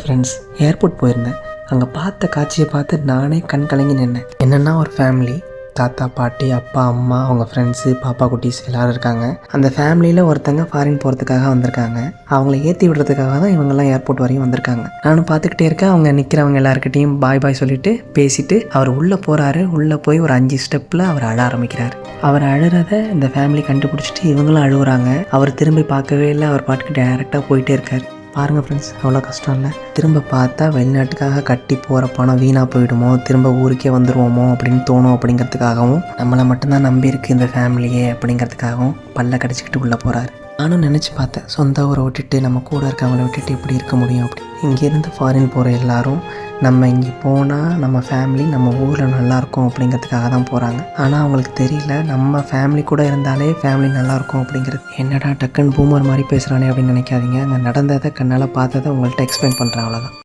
Friends, airport போயிருந்தேன். அங்கே பார்த்த காட்சியை பார்த்து நானே கண் கலங்கி நின்னேன். என்னென்னா, ஒரு ஃபேமிலி, தாத்தா பாட்டி அப்பா அம்மா அவங்க ஃப்ரெண்ட்ஸு பாப்பா குட்டீஸ் எல்லோரும் இருக்காங்க. அந்த ஃபேமிலியில் ஒருத்தங்க ஃபாரின் போகிறதுக்காக வந்திருக்காங்க. அவங்கள ஏற்றி விடுறதுக்காக தான் இவங்கெல்லாம் ஏர்போர்ட் வரையும் வந்திருக்காங்க. நானும் பார்த்துக்கிட்டே இருக்கேன். அவங்க நிற்கிறவங்க எல்லாருக்கிட்டையும் பாய் சொல்லிட்டு பேசிட்டு அவர் உள்ளே போகிறாரு. உள்ளே போய் ஒரு 5 ஸ்டெப்பில் அவர் அழ ஆரம்பிக்கிறார். அவர் அழுறத இந்த ஃபேமிலி கண்டுபிடிச்சிட்டு இவங்களும் அழுகுறாங்க. அவர் திரும்பி பார்க்கவே இல்லை. அவர் பாட்டுக்கு டைரெக்டாக போயிட்டே இருக்கார். பாருங்கள் ஃப்ரெண்ட்ஸ், அவ்வளோ கஷ்டம் இல்லை. திரும்ப பார்த்தா வெளிநாட்டுக்காக கட்டி போகிற பணம் வீணாக போயிடுமோ, திரும்ப ஊருக்கே வந்துடுவோமோ அப்படின்னு தோணும். அப்படிங்கிறதுக்காகவும் நம்மளை மட்டும்தான் நம்பியிருக்கு இந்த ஃபேமிலியே அப்படிங்கிறதுக்காகவும் பல்ல கடிச்சிக்கிட்டு உள்ளே போகிறாரு. நானும் நினச்சி பார்த்தேன், சொந்த ஊரை விட்டுட்டு நம்ம கூட இருக்கவங்கள விட்டுட்டு எப்படி இருக்க முடியும் அப்படி. இங்கேருந்து ஃபாரின் போகிற எல்லாரும் நம்ம இங்கே போனால் நம்ம ஃபேமிலி நம்ம ஊரில் நல்லாயிருக்கும் அப்படிங்கிறதுக்காக தான் போகிறாங்க. ஆனால் அவங்களுக்கு தெரியல, நம்ம ஃபேமிலி கூட இருந்தாலே ஃபேமிலி நல்லாயிருக்கும் அப்படிங்கிறது. என்னடா டக்குன்னு பூமர் மாதிரி பேசுகிறானே அப்படின்னு நினைக்காதீங்க. அங்கே நடந்ததை கண்ணால் பார்த்ததை உங்கள்கிட்ட எக்ஸ்பிளைன் பண்ணுறேன், அவ்வளோதான்.